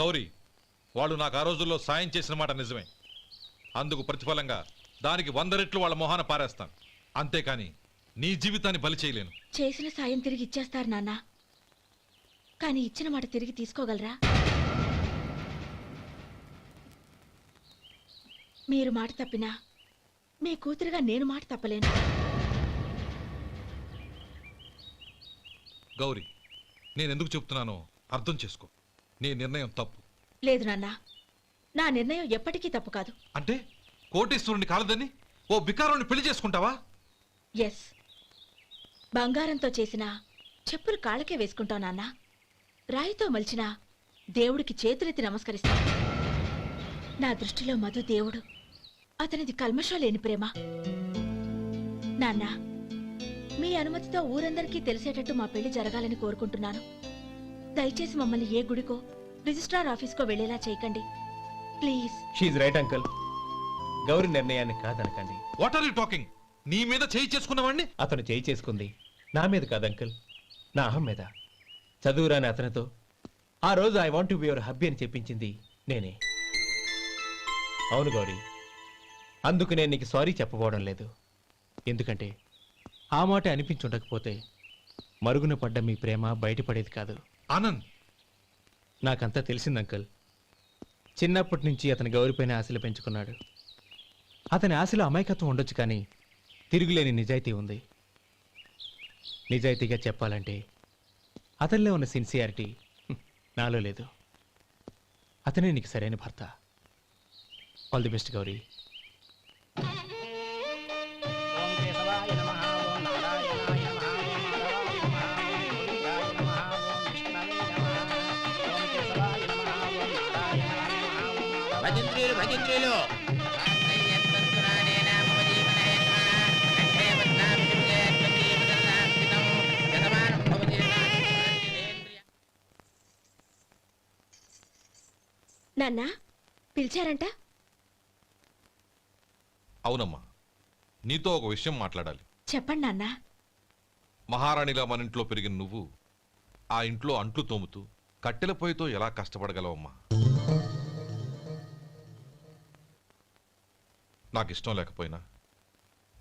గౌరీ, వాళ్ళు నాకు ఆ రోజుల్లో సాయం చేసిన మాట నిజమే. అందుకు ప్రతిఫలంగా దానికి 100 రెట్లు వాళ్ళ మొహాన పారేస్తాను. అంతేకాని నీ జీవితాన్ని బలి చేయలేను. చేసిన సాయం తిరిగి ఇచ్చేస్తారు నాన్న, కానీ ఇచ్చిన మాట తిరిగి తీసుకోగలరా? మీరు మాట తప్పినా మీ కూతురుగా నేను మాట తప్పలేను. గౌరీ, నేనెందుకు చెప్తున్నానో అర్థం చేసుకో. నీ నిర్ణయం తప్పు. లేదు నాన్న, నా నిర్ణయం ఎప్పటికీ తప్పు కాదు. అంటే కోటేశ్వరుని కాలదని ఓ బికారుని పెళ్లి చేసుకుంటావా? ఎస్, బంగారంతో చేసిన చెప్పులు కాళ్ళకే వేసుకుంటావు నాన్న. రాయితో మలిచిన దేవుడికి చేతులెత్తి నమస్కరిస్తా. నా దృష్టిలో మధు దేవుడు, అతనిది కల్మషం లేని ప్రేమ. నాన్న, మీ అనుమతితో ఊరందరికీ తెలిసేటట్టు మా పెళ్లి జరగాలని కోరుకుంటున్నాను. దయచేసి మమ్మల్ని ఏ గుడికో రిజిస్ట్రార్ ఆఫీస్కో వెళ్లేలా చేయకండి please. She right uncle. Gauri నిర్ణయాన్ని కాదనకండి. What are you talking? నీ మీద చేయి చేసుకున్నవాడిని అతను చేయి చేసుకుంది నా మీద కాదు అంకుల్, నా అహం మీద. చదువురాని అతనితో ఆ రోజు I want to be your hubby అని చెప్పించింది నేనే. అవును గౌరీ, అందుకు నేను నీకు సారీ చెప్పబోవడం లేదు. ఎందుకంటే ఆ మాట అనిపించుండకపోతే మరుగున పడ్డ మీ ప్రేమ బయటపడేది కాదు. ఆనంద్, నాకంతా తెలిసింది అంకుల్. చిన్నప్పటి నుంచి అతని గౌరీపైన ఆశలు పెంచుకున్నాడు. అతని ఆశలో అమాయకత్వం ఉండొచ్చు, కానీ తిరుగులేని నిజాయితీ ఉంది. నిజాయితీగా చెప్పాలంటే అతనిలో ఉన్న సిన్సియారిటీ నాలో లేదు. అతనే నీకు సరైన భర్త. All the best Gauri. భజంత్రీలు నాన్న, పిలిచారంట? అవునమ్మా, నీతో ఒక విషయం మాట్లాడాలి. చెప్పండి నాన్న. మహారాణిలా మన ఇంట్లో పెరిగిన నువ్వు ఆ ఇంట్లో అంట్లు తోముతూ కట్టెల పొయ్యితో ఎలా కష్టపడగలవమ్మా? నాకు ఇష్టం లేకపోయినా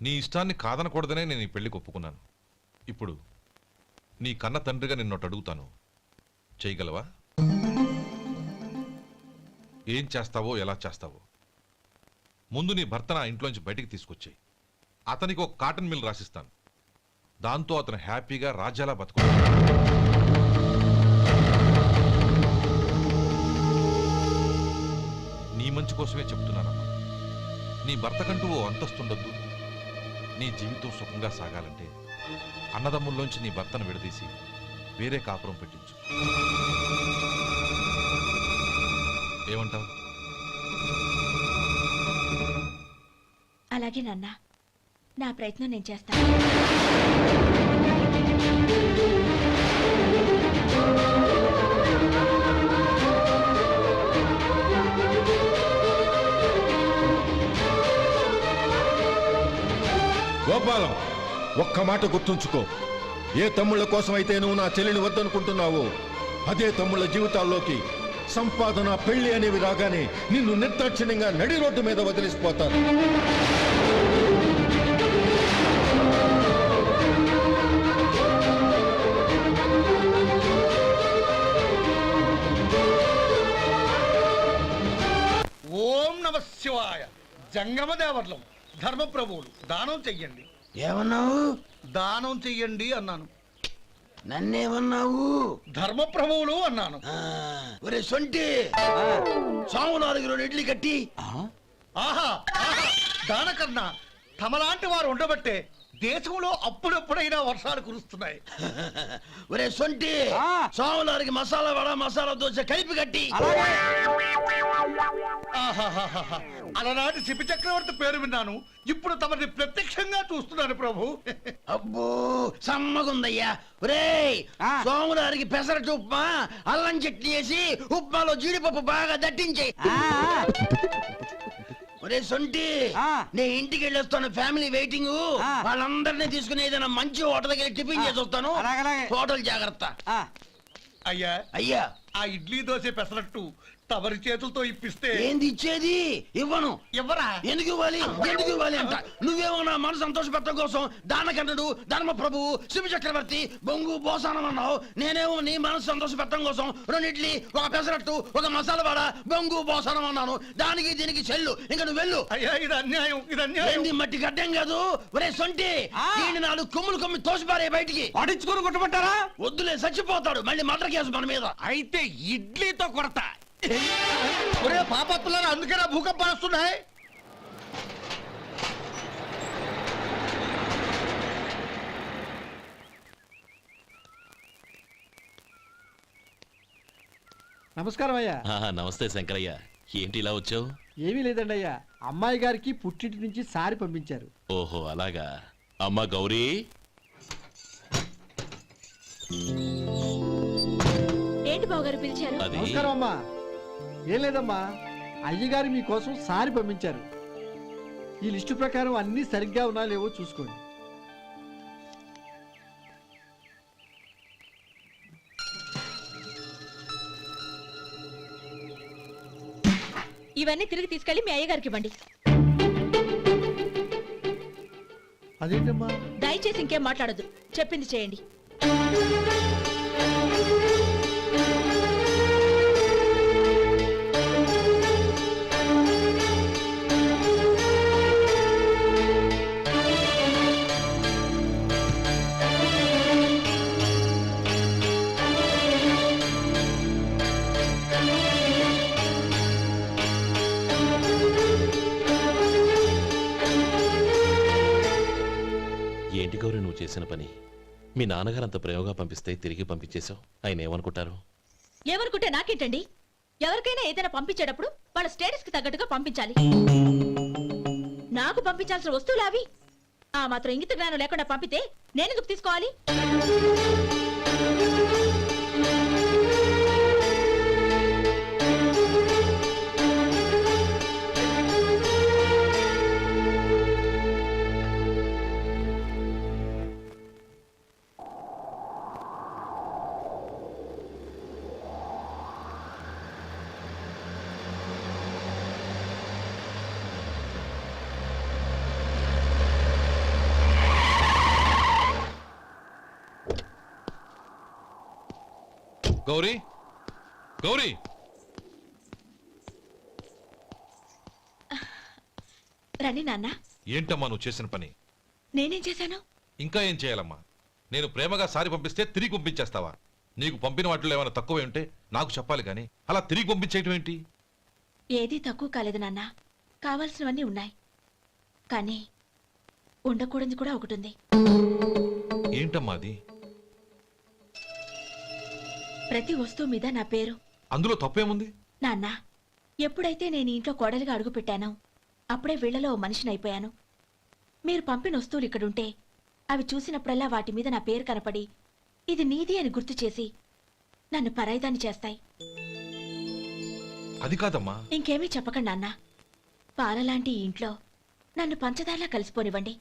నీ ఇష్టాన్ని కాదనకూడదనే నేను ఈ పెళ్లికి ఒప్పుకున్నాను. ఇప్పుడు నీ కన్న తండ్రిగా నిన్నొట్టు అడుగుతాను, చేయగలవా? ఏం చేస్తావో, ఎలా చేస్తావో ముందు నీ భర్తను ఆ ఇంట్లోంచి బయటికి తీసుకొచ్చాయి. అతనికి ఒక కాటన్ మిల్ రాసిస్తాను. దాంతో అతను హ్యాపీగా రాజ్యాలా బతుకుతాడు. నీ మంచి కోసమే చెప్తున్నానమ్మా. నీ భర్తకంటూ ఓ అంతస్తుండొద్దు. నీ జీవితం సుఖంగా సాగాలంటే అన్నదమ్ముల్లోంచి నీ భర్తను విడదీసి వేరే కాపురం పెట్టించు. ఏమంటావు? అలాగే నాన్న, నా ప్రయత్నం నేను చేస్తాను. గోపాలం, ఒక్క మాట గుర్తుంచుకో. ఏ తమ్ముళ్ళ కోసమైతే నువ్వు నా చెల్లిని వద్దనుకుంటున్నావో అదే తమ్ముళ్ళ జీవితాల్లోకి సంపాదన, పెళ్లి అనేవి రాగానే నిన్ను నిర్దాక్షిణ్యంగా నడి రోడ్డు మీద వదిలిసిపోతారు. ఓం నమ శివాయ. జంగమ దేవర్లం, ధర్మప్రభువులు, దానం చెయ్యండి. ఏమన్నావు? దానం చెయ్యండి అన్నాను. నన్నేమన్నావు? ధర్మప్రభువులు అన్నాను. ఒరే సొంటి, సాము 4 ఇడ్లీ కట్టి. ఆహా, దానకన్నా తమలాంటి వారు ఉండబట్టే దేశంలో అప్పుడప్పుడైనా వర్షాలు కురుస్తున్నాయి. ఒరే సొంటి, సాము 4 మసాలా వడ, మసాలా దోశ కలిపి కట్టి. అలనాటి శిపి చక్రవర్తి పేరు విన్నాను, ఇప్పుడు తమని ప్రత్యక్షంగా చూస్తున్నాను ప్రభు. అబ్బో సమ్మగుందయ్యా. ఒరేయ్, సోములారికి పెసరట్టు ఉప్మా, అల్లం చట్నీ వేసి ఉప్మాలో జీడిపప్పు బాగా దట్టించే. ఒరే సొంటి, నే ఇంటికి వెళ్ళొస్తాను, ఫ్యామిలీ వెయిటింగ్. వాళ్ళందరినీ తీసుకుని ఏదైనా మంచి హోటల్ దగ్గర టిఫిన్ చేసి వస్తాను. హోటల్ జాగ్రత్త. అయ్యా అయ్యా ఆ ఇడ్లీ దోశ పెసరట్టు తమరి చేతులతో ఇప్పిస్తే ఏంది ఇచ్చేది? ఇవ్వను. ఎవరా ఎందుకు ఇవ్వాలి? ఎందుకు ఇవ్వాలి అంట? నువ్వేమో నా మనసు సంతోషపెట్టడం కోసం దానకంటుడు, ధర్మ ప్రభువు, శివ చక్రవర్తి, బొంగు బోసానం అన్నావు. నేనేమో నీ మనసు సంతోషపెట్టడం కోసం 2 ఇడ్లీ, ఒక పెసరట్టు, ఒక మసాలా వడ, బొంగు బోసానం అన్నాను. దానికి దీనికి చెల్లు. ఇంకా నువ్వు వెళ్ళు. అయ్యా ఇది అన్యాయం, ఇది అన్యాయం. ఏంది మట్టి గడ్డం కాదు? ఒరే సొంటి, దీన్ని 4 కొమ్ములు కొమ్మి తోసిపారే బయటికి. పడించుకొని కొట్టమంటారా? వద్దులే, చచ్చిపోతాడు. మళ్ళీ మర్డర్ కేసు మన మీద. అయితే ఇడ్లీతో కొడతా. ఒరే పాపత్తులారా, అందుకేనా భూకంపాలు వస్తున్నాయి? నమస్కారం అయ్యా. నమస్తే శంకరయ్య, ఏంటి ఇలా వచ్చావు? ఏమీ లేదండి అయ్యా, అమ్మాయి గారికి పుట్టింటి నుంచి సారి పంపించారు. ఓహో అలాగా. అమ్మా గౌరీ, ఏంటి బావగారు పిలిచారు? అది నమస్కారం అమ్మా. ఏం లేదమ్మా, అయ్యగారు మీకోసం సారి పంపించారు. ఈ లిస్టు ప్రకారం అన్ని సరిగ్గా ఉన్నా లేవో చూసుకోండి. ఇవన్నీ తిరిగి తీసుకెళ్లి మీ అయ్యగారికి ఇవ్వండి. అదేంటమ్మా? దయచేసి ఇంకేం మాట్లాడొద్దు, చెప్పింది చేయండి. ఏంటి గౌరీ నువ్వు చేసిన పని? మీ నాన్నగారు అంత ప్రేమగా పంపిస్తే తిరిగి పంపించేశావు. ఆయన ఏమనుకుంటారు? ఏమనుకుంటే నాకేంటండి? ఎవరికైనా ఏదైనా పంపించేటప్పుడు వాళ్ళ స్టేటస్ కి తగ్గట్టుగా పంపించాలి. నాకు పంపించాల్సిన వస్తువులు అవి. ఆ మాత్రం ఇంగిత జ్ఞానం లేకుండా పంపితే నేనెందుకు తీసుకోవాలి? గౌరీ, గౌరీ, రండి నాన్న. ఏంటమ్మా నువ్వు చేసిన పని? నేనేం చేశాను? ఇంకా ఏం చేయాలమ్మా? నేను ప్రేమగా సారి పంపిస్తే తిరిగి పంపించేస్తావా? నీకు పంపిన వాటిలో ఏమైనా తక్కువ ఉంటే నాకు చెప్పాలి కానీ అలా తిరిగి పంపించేయటం ఏంటి? ఏదీ తక్కువ కాలేదు నాన్న, కావాల్సినవన్నీ ఉన్నాయి. కానీ ఉండకూడదు కూడా ఒకటి ఉంది. ఏంటమ్మా అది? ప్రతి వస్తువు మీద నా పేరు. అందులో తప్పేముంది? నాన్న, ఎప్పుడైతే నేను ఇంట్లో కోడలిగా అడుగు పెట్టానో అప్పుడే వీళ్లలో ఓ మనిషిని అయిపోయాను. మీరు పంపిన వస్తువులు ఇక్కడుంటే అవి చూసినప్పుడల్లా వాటి మీద నా పేరు కనపడి ఇది నీది అని గుర్తు చేసి నన్ను పరాయిదాన్ని చేస్తాయి. అది కాదమ్మా. ఇంకేమీ చెప్పకండి నాన్న. పాలలాంటి ఈ ఇంట్లో నన్ను పంచదారలా కలిసిపోనివ్వండి.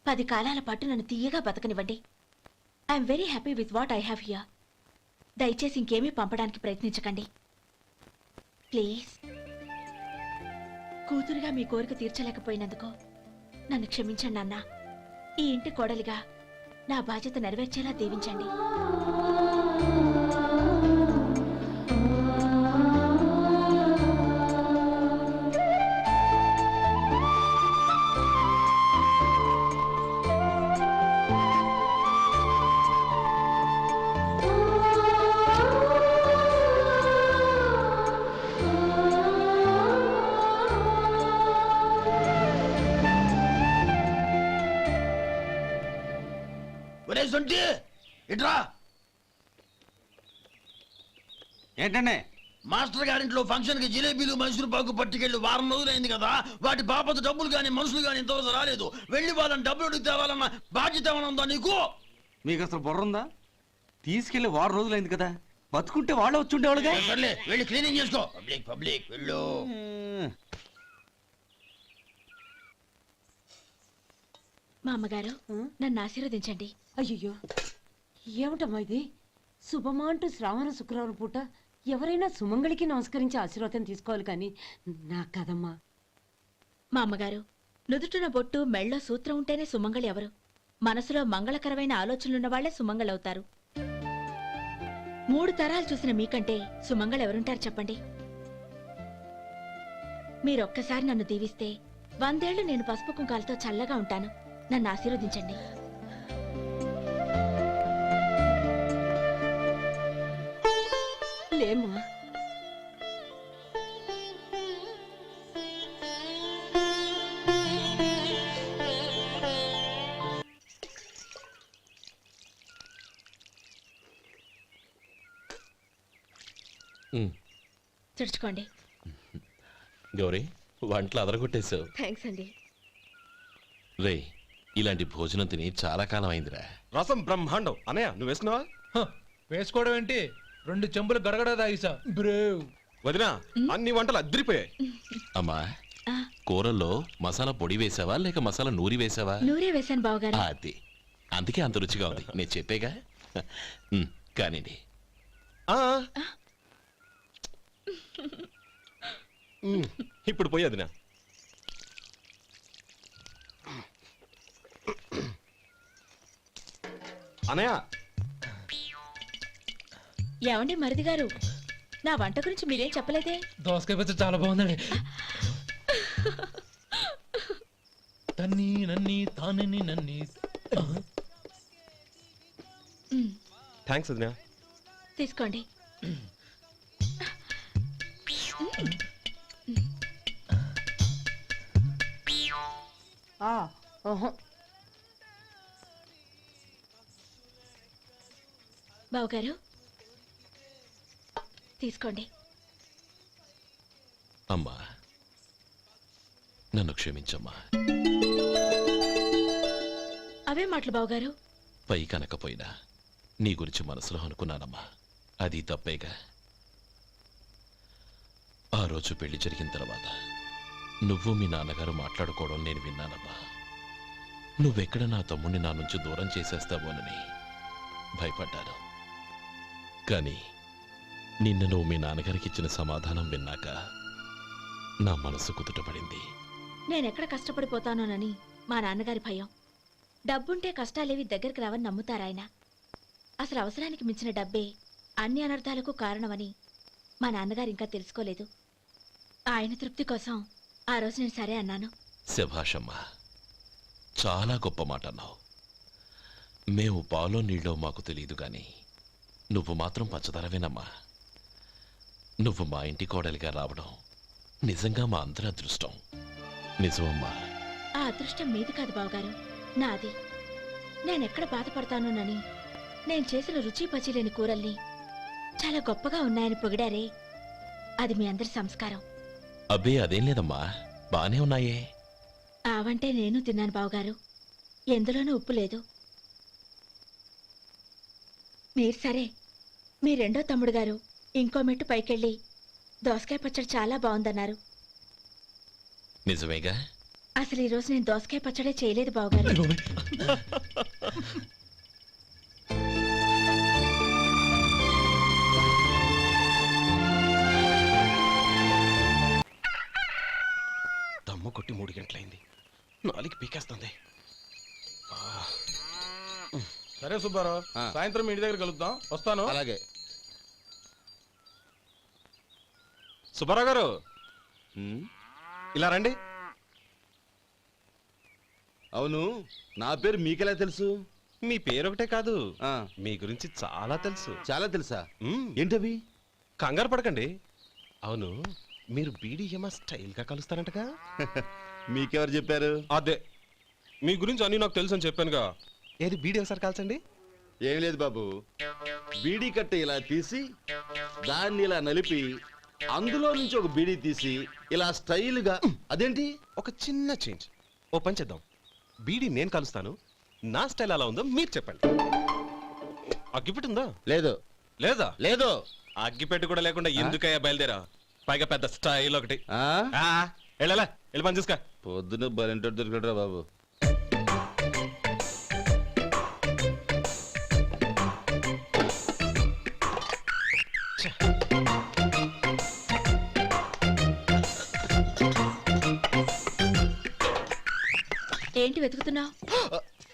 10 కాలాల పాటు నన్ను తీయగా బతకనివ్వండి. I'm very happy with what I have here. దయచేసి ఇంకేమీ పంపడానికి ప్రయత్నించకండి ప్లీజ్. కూతురుగా మీ కోరిక తీర్చలేకపోయినందుకు నన్ను క్షమించండి నాన్న. ఈ ఇంటి కోడలిగా నా బాధ్యత నెరవేర్చేలా దీవించండి. ఒరే సొంటి, ఇట్రా. ఏంటండి? మాస్టర్ గారింట్లో ఫంక్షన్ కి జిలేబీలు మైసూరు పాకు పట్టుకెళ్ళి వారం రోజులైంది కదా. వాటి బాపత డబ్బులు కానీ మనుషులు కానీ ఇంతవరకు రాలేదు. వెళ్ళి వాళ్ళని డబ్బులు అడిగి తేవాలన్న బాధ్యత ఏమైనా ఉందా నీకు? మీకు అసలు బుర్ర ఉందా? తీసుకెళ్లి 6 రోజులైంది కదా, బతుకుంటే వాళ్ళే వచ్చి ఉండేవాళ్ళుగా. సర్లే, వెళ్ళి క్లీనింగ్ చేసుకో. పబ్లిక్ వెళ్ళు. మా అమ్మగారు నన్ను ఆశీర్వదించండి. అయ్యో ఏమిటమ్మా ఇది? శుభమా అంటూ శ్రావణ శుక్రవారం పూట ఎవరైనా సుమంగళికి నమస్కరించి ఆశీర్వాదం తీసుకోవాలి కానీ నా కదమ్మా. మా అమ్మగారు, నుదుటిన బొట్టు మెళ్ళో సూత్రం ఉంటేనే సుమంగళి ఎవరు? మనసులో మంగళకరమైన ఆలోచనలున్న వాళ్లే సుమంగళవుతారు. 3 తరాలు చూసిన మీకంటే సుమంగళ ఎవరుంటారు చెప్పండి? మీరొక్కసారి నన్ను దీవిస్తే 100 ఏళ్లు నేను పసుపు కుంకాలతో చల్లగా ఉంటాను. నన్ను ఆశీర్వదించండి. లేమ్మా, తుడుచుకోండి. గౌరీ వంటలు అదరగొట్టేశావు. థ్యాంక్స్ అండి. రే ఇలాంటి భోజనం తిని చాలా కాలం అయిందిరా. రసం బ్రహ్మాండం. అనయ్య నువ్వు వేసుకున్నావా? వేసుకోవడం ఏంటి, 2 చెంబులు గడగడ తాగిసా బ్రేవ్. వదినా అన్ని వంటలు అద్దరిపోయాయి. అమ్మా ఆ, కూరల్లో మసాలా పొడి వేసావా లేక మసాలా నూరి వేసావా? నూరే వేశాను బావగారు. అది అందుకే అంత రుచిగా ఉంది. నేను చెప్పేగా. కానివ్వండి. ఆ. ఇప్పుడు పోయి వదినా. అనయ్య ఏమండి మరిది గారు, నా వంట గురించి మీరేం చెప్పలేదే? దోసకాయ పచ్చడి చాలా బాగుందండి. తన్ని నన్ని తానని నన్ని. థ్యాంక్స్ వదినా. తీసుకోండి. బావగారు తీసుకోండి. అమ్మా నన్ను క్షమించమ్మా. అవే మాటలు బావగారు. పై కనకపోయినా నీ గురించి మనసులో అనుకున్నానమ్మా. అది తప్పేగా. ఆ రోజు పెళ్లి జరిగిన తర్వాత నువ్వు మీ నాన్నగారు మాట్లాడుకోవడం నేను విన్నానమ్మా. నువ్వెక్కడ నా తమ్ముడిని నా నుంచి దూరం చేసేస్తావోనని భయపడ్డాను. కానీ నిన్న నువ్వు మీ నాన్నగారికి ఇచ్చిన సమాధానం విన్నాక నా మనసు కుదుటపడింది. నేనెక్కడ కష్టపడిపోతానోనని మా నాన్నగారి భయం. డబ్బుంటే కష్టాలేవి దగ్గరికి రావని నమ్ముతారాయన. అసలు అవసరానికి మించిన డబ్బే అన్ని అనర్థాలకు కారణమని మా నాన్నగారు ఇంకా తెలుసుకోలేదు. ఆయన తృప్తి కోసం ఆ రోజు నేను సరే అన్నాను. శభాషమ్మా, చాలా గొప్ప మాట అన్నావు. మేము పాలో నీళ్ళో మాకు తెలియదు గాని నువ్వు మాత్రం పచ్చదరవేనమ్మా. నువ్వు మా ఇంటి కోడలిగా రావడం నిజంగా మా అందరి అదృష్టం. నిజమమ్మా. ఆ అదృష్టం మీది కాదు బావగారు, నాది. నేనెక్కడ బాధపడతానోనని నేను చేసిన రుచి పచిలేని కూరల్ని చాలా గొప్పగా ఉన్నాయని పొగిడారే, అది మీ అందరి సంస్కారం. అబ్బే అదేం లేదమ్మా, బానే ఉన్నాయే. ఆవంటే నేను తిన్నాను బావగారు, ఎందులోనూ ఉప్పు లేదు. మీరు సరే, మీ రెండో తమ్ముడు గారు ఇంకో మెట్టు పైకెళ్ళి దోసకాయ పచ్చడి చాలా బాగుందన్నారు. నిజమేగా? అసలు ఈరోజు నేను దోసకాయ పచ్చడే చేయలేదు బావగారు. దమ్ము కొట్టి 3 గంటలైంది. 4కి పీకేస్తుంది. సరే సుబ్బారావు, సాయంత్రం ఇంటి దగ్గర కలుద్దాం. వస్తాను. అలాగే. సుబ్బారావు గారు ఇలా రండి. అవును, నా పేరు మీకెలా తెలుసు? మీ పేరు ఒకటే కాదు, ఆ, మీ గురించి చాలా తెలుసు. చాలా తెలుసా? మ్మ్. ఏంటవి? కంగారు పడకండి. అవును, మీరు బీడీఎం స్టైల్ గా కలుస్తారంటగా? మీకెవరు చెప్పారు? అదే, మీ గురించి అన్ని నాకు తెలుసు అని చెప్పానుగా. ఏది బీడీ ఒకసారి కాల్చండి. ఏం లేదు బాబు, బీడీ కట్ట ఇలా తీసి దాన్ని ఇలా నలిపి అందులో నుంచి ఒక బీడీ తీసి ఇలా స్టైల్గా. అదేంటి? ఒక చిన్న చేంజ్. ఓ పని చేద్దాం, బీడీ నేను కలుస్తాను, నా స్టైల్ ఎలా ఉందో మీరు చెప్పండి. అగ్గిపెట్టి ఉందా? లేదు. లేదా? లేదు. అగ్గిపెట్టి కూడా లేకుండా ఎందుకయ్యా బయలుదేరా? పైగా పెద్ద స్టైల్ ఒకటి. ఆ, వెళ్ళాలా, వెళ్ళి పని చూసుకో. పొద్దున బలింటోడు దొరికడరా బాబు. ఏంటి వెతుకుతున్నావు?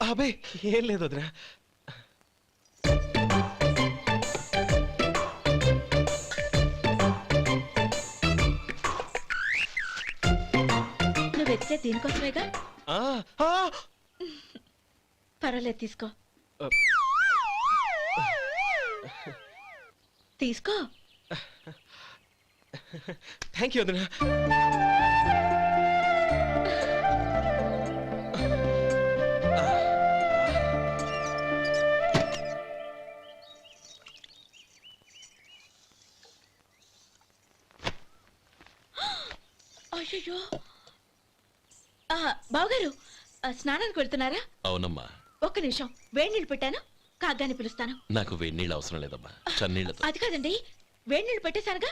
అబే ఏం లేదు వదినా. నువ్వు వెతికే దీనికోసమేగా. ఆ, ఆ, పర్వాలేదు, తీసుకో. తీసుకో. థ్యాంక్ యూ వదినా. అయ్యో, బావగారు స్నానానికి వెళ్తున్నారా? అవునమ్మా. ఒక్క నిమిషం, వేడి నీళ్ళు పెట్టాను, కాగ్గాని పిలుస్తాను. నాకు వేడినీళ్ళు అవసరం లేదమ్మా, చన్నీళ్ళతో. అది కాదండి, వేడి నీళ్ళు పెట్టేశానుగా,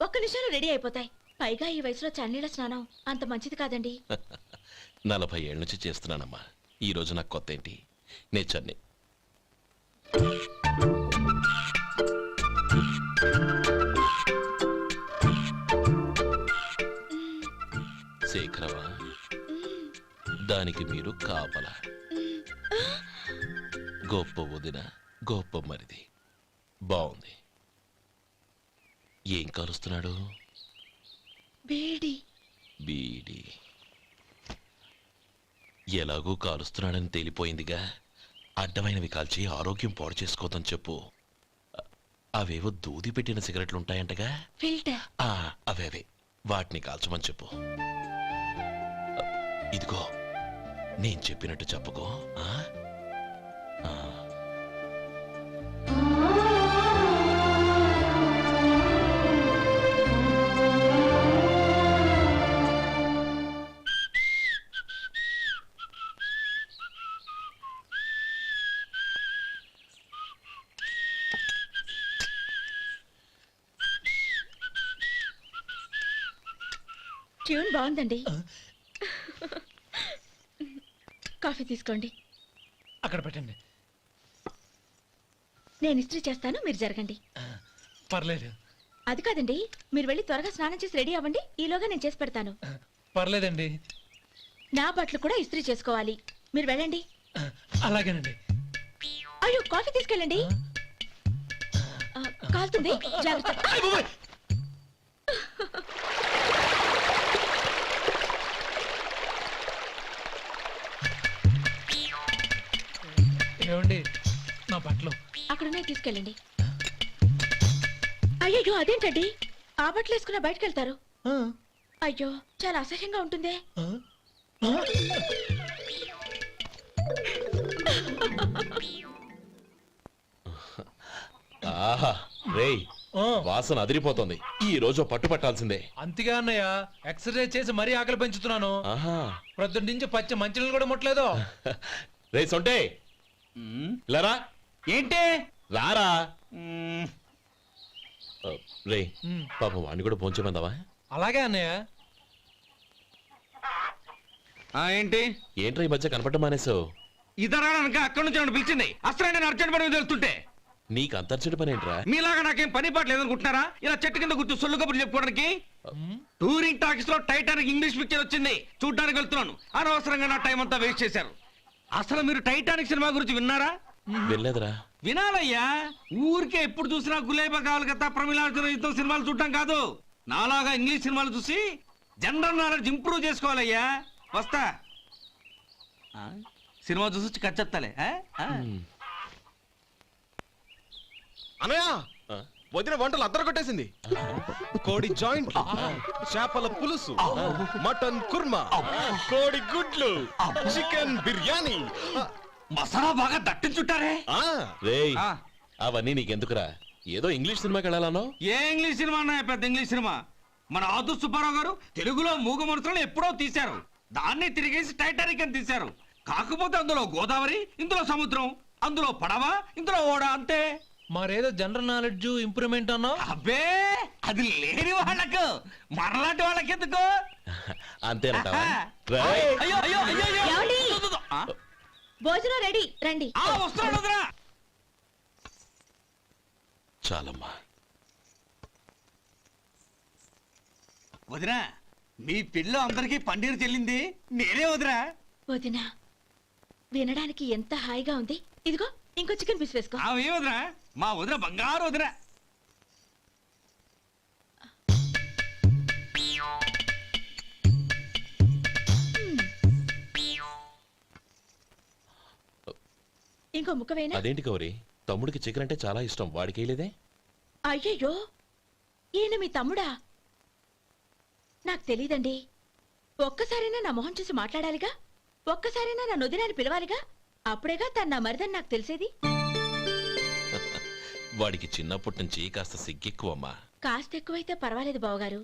ఒక్క నిమిషంలో రెడీ అయిపోతాయి. పైగా ఈ వయసులో చన్నీళ్ళ స్నానం అంత మంచిది కాదండి. 40 ఏళ్ళ నుంచి చేస్తున్నానమ్మా. ఈ రోజు నాకు కొత్త ఏంటి? నే చన్ని. శేఖరవా, దానికి మీరు కాపలా. గొప్ప వదిన, గొప్ప మరిది. బాగుంది. ఏం కాలుస్తున్నాడు? బీడి. బీడి ఎలాగూ కాలుస్తున్నాడని తేలిపోయిందిగా. అడ్డమైనవి కాల్చి ఆరోగ్యం పాడు చేసుకోదని చెప్పు. అవేవో దూది పెట్టిన సిగరెట్లుంటాయంటగా. ఫిల్టర్. అవే వాటిని కాల్చమని చెప్పు. ఇదిగో, నేను చెప్పినట్టు చెప్పుకో. ట్యూన్ బాగుందండి. కాఫీ తీసుకోండి. అక్కడ పెట్టండి. నేను ఇస్త్రీ చేస్తాను, మీరు జరగండి. పర్లేదు. అది కాదండి, మీరు వెళ్ళి త్వరగా స్నానం చేసి రెడీ అవ్వండి, ఈలోగా నేను చేసి పెడతాను. పర్లేదండి. నా బట్టలు కూడా ఇస్త్రీ చేసుకోవాలి, మీరు వెళ్ళండి. అలాగేనండి. అయ్యో, కాఫీ తీసుకెళ్ళండి. కాలుతుంది, జాగ్రత్త. ఏమండి, నా బట్టలు అక్కడున్నాయి, తీసుకెళ్ళండి. అయ్యో, అదేంటండి, ఆ బట్టలు వేసుకున్న బయటకు వెళ్తారు? అయ్యో, చాలా అసహ్యంగా ఉంటుందే. ఆహా, రేయ్, వాసన అదిరిపోతుంది. ఈ రోజు పట్టుపట్టాల్సిందే. అంతిగా అన్నయ్య, ఎక్సర్సైజ్ చేసి మరీ ఆకలి పెంచుతున్నాను. ఆహా, ప్రొద్దున నుంచి పచ్చ మంచినీళ్ళు కూడా ముట్టలేదు. రే సొంటే, ఇలారా. ఏంటి? రారా. రే, పాపం వాడిని కూడా పోంచమందావా? అలాగే అన్నయ్య. ఏంటి? ఏంట్రా ఈ మధ్య కనపడటం మానేసావు? ఇదనక అక్కడి నుంచి నన్ను పిలిచింది. అసలు నేను అర్జెంట్ పని మీద వెళ్తుంటే నీకు అంతర్చడి పని ఏంట్రా? మీలాగా నాకేం పని పాట లేదనుకుంటున్నారా? ఇలా చెట్టు కింద కూర్చో సొల్లు కబుర్లు చెప్పుకోవడానికి. టూరింగ్ టాకీస్ లో టైటానిక్ ఇంగ్లీష్ పిక్చర్ వచ్చింది, చూడ్డానికి వెళ్తున్నాను. అనవసరంగా నా టైం అంతా వేస్ట్ చేశారు. అసలు మీరు టైటానిక్ సినిమా గురించి విన్నారా? వెళ్ళలేదురా. వినాలయ్యా. ఊరికే ఎప్పుడు చూసినా గులేబా కావాలి కదా, ప్రమిళార్జున యుద్ధం సినిమాలు చూడటం కాదు. నాలాగా ఇంగ్లీష్ సినిమాలు చూసి జనరల్ నాలెడ్జ్ ఇంప్రూవ్ చేసుకోవాలయ్యా. వస్తా. సినిమా చూసి కచ్చెత్తాలే. అనయ్య, వదిన వంటలు అద్దరు కొట్టేసింది. కోడి జాయింట్, చేపల పులుసు, మటన్ కుర్మా, కోడి గుడ్లు, చికెన్ బిర్యానీ, మసాలా బాగా దట్టించుంటారే. రేయ్, అవన్నీ నీకెందుకురా? ఏదో ఇంగ్లీష్ సినిమాకి వెళ్ళాలనో? ఏ ఇంగ్లీష్ సినిమా అన్నా? పెద్ద ఇంగ్లీష్ సినిమా. మన ఆదు సుబ్బారావు గారు తెలుగులో మూగ మనుషులను ఎప్పుడో తీశారు. దాన్ని తిరిగేసి టైటానిక్ అని తీశారు. కాకపోతే అందులో గోదావరి, ఇందులో సముద్రం, అందులో పడవ, ఇందులో ఓడ, అంతే. మరేదో జనరల్ నాలెడ్జ్ ఇంప్రూవ్మెంట్ అన్నా? అబ్బే, అది లేని వాళ్ళకు, మరలాంటి వాళ్ళకి ఎందుకు? అంతేనంటావా? అయ్యో అయ్యో అయ్యో, ఏమండి? భోజనం రెడీ, రండి. వస్తున్నాడు. చాలమ్మా, వదినా మీ పిల్ల అందరికీ పన్నీరు చెల్లింది నేనే వదినా. వదినా వినడానికి ఎంత హాయిగా ఉంది. ఇదిగో ఇంకో చికెన్ పీస్ వేసుకో. ఏ వదినా, మా వదిన బంగారు వదినా. ఇంకో ముక్క వేయనా? అదేంటి గౌరీ, తమ్ముడికి చికెన్ అంటే చాలా ఇష్టం, వాడికి వేయలేదే? అయ్యయ్యో, ఈయన మీ తమ్ముడా? నాకు తెలీదండి. ఒక్కసారైనా నా మొహం చూసి మాట్లాడాలిగా, ఒక్కసారైనా నా నొదినాన్ని పిలవాలిగా, అప్పుడేగా తన నా మరిదని నాకు తెలిసేది. వాడికి చిన్నప్పటి నుంచి కాస్త సిగ్గెక్కువమ్మా. కాస్త ఎక్కువైతే పర్వాలేదు బావగారు,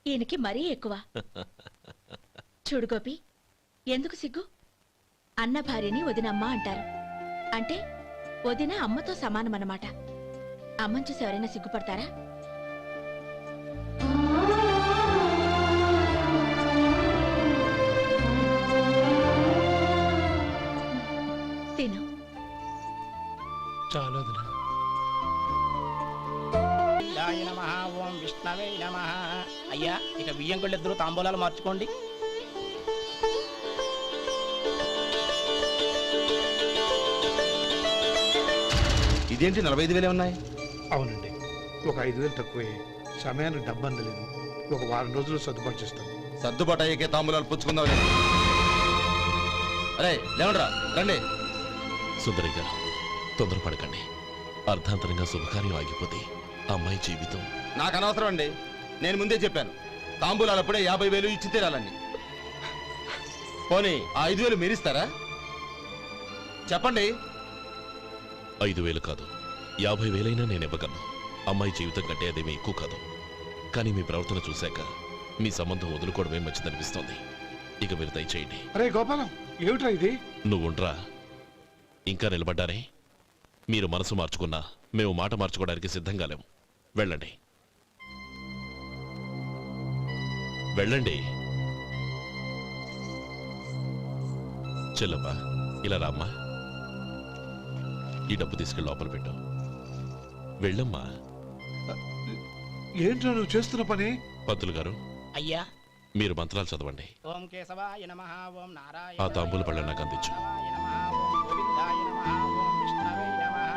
ఈయనకి మరీ ఎక్కువ. చూడు గోపి, ఎందుకు సిగ్గు? అన్న భార్యని వదినమ్మ అంటారు. అంటే వదిన అమ్మతో సమానమన్నమాట. అమ్మని చూసి ఎవరైనా సిగ్గుపడతారా? తిను. చాలా ఓం విష్ణవే నమః. అయ్యా ఇక బియ్యం ఇద్దరు తాంబూలాలు మార్చుకోండి. ఇదేంటి 45,000 ఉన్నాయి? అవునండి, ఒక 5,000 తక్కువే. సమయానికి డబ్బు అందలేదు. ఒక వారం రోజులు సర్దుబాటు చేస్తాం. సర్దుబాటు అయ్యే తాంబూలాలు పుచ్చుకుందాం. అరే లేవండ్రా, రండి. సుందరి గారు, తొందరపడకండి. అర్ధాంతరంగా శుభకార్యం ఆగిపోతే అమ్మాయి జీవితం. నాకు అనవసరం అండి, నేను ముందే చెప్పాను. తాంబూలాలు అప్పుడే 50,000 ఇచ్చి తీరాలండి. పోనీ ఆ 5,000 మీరిస్తారా? చెప్పండి. 5,000 కాదు, 50,000 నేను ఇవ్వగలను. అమ్మాయి జీవితం కంటే అదేమీ ఎక్కువ కాదు. కానీ మీ ప్రవర్తన చూశాక మీ సంబంధం వదులుకోవడమే మంచిదనిపిస్తోంది. ఇక మీరు దయచేయండి. అరే గోపాలం, ఏమిట్రా ఇది? నువ్వుండ్రా. ఇంకా నిలబడ్డారే? మీరు మనసు మార్చుకున్నా మేము మాట మార్చుకోవడానికి సిద్ధంగా లేము. వెళ్ళండి, వెళ్ళండి. చెల్లమ్మా, ఇలా రామ్మా. ఈ డబ్బు తీసుకెళ్ళి లోపల పెట్టు. వెళ్ళమ్మా. ఏంట్రా నువ్వు చేస్తున్న పని? పంతులు గారు, అయ్యా మీరు మంత్రాలు చదవండి. ఓం కేశవాయ నమః. ఓం నారాయణ. ఆ తాంబూల పళ్ళ నాకు అందించు. ఓం గోవిందాయ నమః. ఓం విష్ణవే నమః.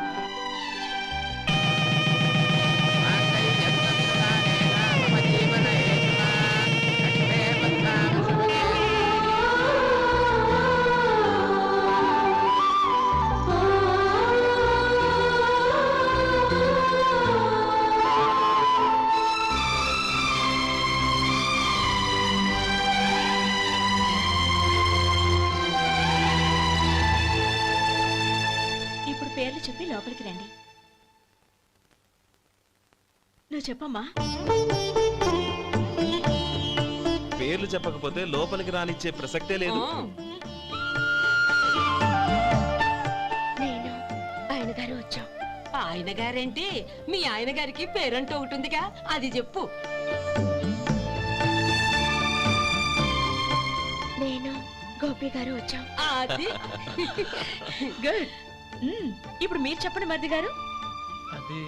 ఇప్పుడు పేర్లు చెప్పి లోపలికి రండి. నువ్వు చెప్పమ్మా. పేర్లు చెప్పకపోతే లోపలికి రానిచ్చే ప్రసక్తే లేదు. నేను ఆయన గారు వచ్చాం. ఆయన గారేంటి, మీ ఆయన గారికి పేరంటూ ఒకటి ఉందిగా, అది చెప్పు. నేను గోపి గారు వచ్చాం. అది గుడ్. ఇప్పుడు మీరు చెప్పండి మరిది గారు. అది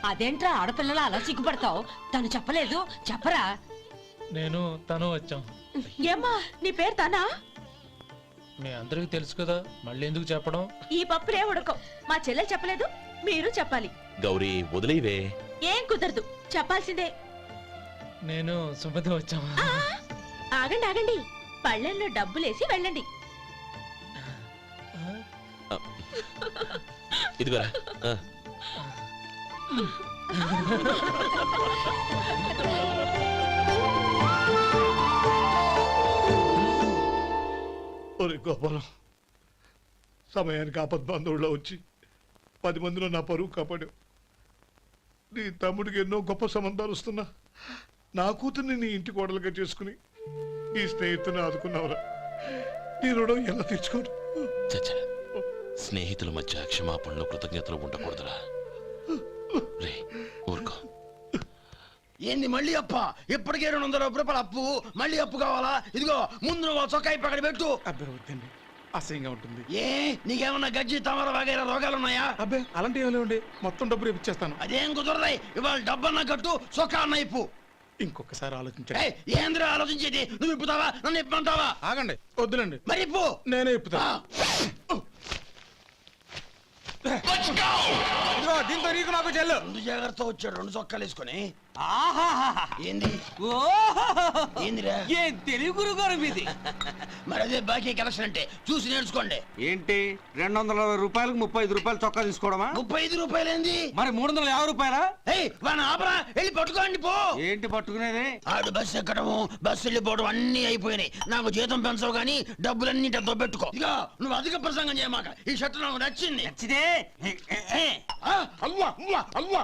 అదేంట్రా ఆడపిల్లలు అలా సిగ్గుపడతావు? తను చెప్పలేదు, చెప్పరా. నేను తను వచ్చాం. ఏమ్మా నీ పేరు తానా? మీ అందరికి తెలుసు కదా, మళ్ళీ ఎందుకు చెప్పడం? ఈ పప్పులే ఉడకం. మా చెల్లెలు చెప్పలేదు, మీరు చెప్పాలి. గౌరీ, వదిలేవే. ఏం కుదరదు, చెప్పాల్సిందే. నేను సుమతి వచ్చాం. ఆగండి ఆగండి, పళ్ళెంలో డబ్బులేసి వెళ్ళండి. ఇదిగోరా. ఒరే గోపాలం, సమయానికి ఆపద్బంధువుల్లో వచ్చి 10 మందిలో నా పరువు కాపాడావు. నీ తమ్ముడికి ఎన్నో గొప్ప సంబంధాలు వస్తున్నా నా కూతుర్ని నీ ఇంటి కోడలుగా చేసుకుని నీ స్నేహితుని ఆదుకున్నావురా. నీ రుణం ఎలా తీర్చుకోరు? చచ్చా, స్నేహితుల మధ్య క్షమాపణలు కృతజ్ఞతలు ఉండకూడదురా. రే ఊరుకో. ఏంది మళ్ళీ అప్ప? ఇప్పటికే 200 రూపాయల అప్పు, మళ్ళీ అప్పు కావాలా? ఇదిగో ముందు నువ్వు చొక్కా పక్కన పెట్టు. అబ్బే వద్దండి, అసహ్యంగా ఉంటుంది. ఏ నీకేమన్నా గజ్జి తమర వగైరా రోగాలు ఉన్నాయా? అబ్బే అలాంటి ఏమీ లేవండి, మొత్తం డబ్బు రేపు ఇచ్చేస్తాను. అదేం కుదరదాయి. ఇవాళ డబ్బన్నా కట్టు, చొక్కా అన్న ఇప్పు. ఇంకొకసారి ఆలోచించండి. ఏయ్, ఏంద్రా ఆలోచించేది? నువ్వు ఇప్పుతావా, నన్ను ఇప్పమంటావా? ఆగండి, వద్దులండి, మరి ఇప్పు. నేనే ఇప్పుతా. ఇదిగో దీంతో నీకు నాకు చెల్లు. ముందు జాగ్రత్త వచ్చాడు, 2 చొక్కాలు వేసుకొని. ఆహాహాహా. ఏంది ఓహోహోహో. ఏందిరా? ఏ తెలుగు గురుగారు మీది. మరి అదే బాకీ కలెక్షన్ అంటే చూసి నేర్చుకోండి. ఏంటి 220 రూపాయలకు 35 రూపాయలు చొక్కా తీసుకోవడమా? 35 రూపాయలు ఏంది? మరి 350 రూపాయలా? ఏయ్ వాడిని ఆపరా, వెళ్ళి పట్టుకోండి పో. ఏంటి పట్టుకునేది? ఆడు బస్సు ఎక్కడము, బస్సు వెళ్ళిపోవడం అన్ని అయిపోయినాయి. నాకు జీతం పెంచవు గానీ డబ్బులన్నీ దొబ్బెట్టుకో. ఇక నువ్వు అధిక ప్రసంగం చేయమాక. ఈ షర్ట్ నాకు నచ్చింది. నచ్చితే అల్వా అల్వా అల్వా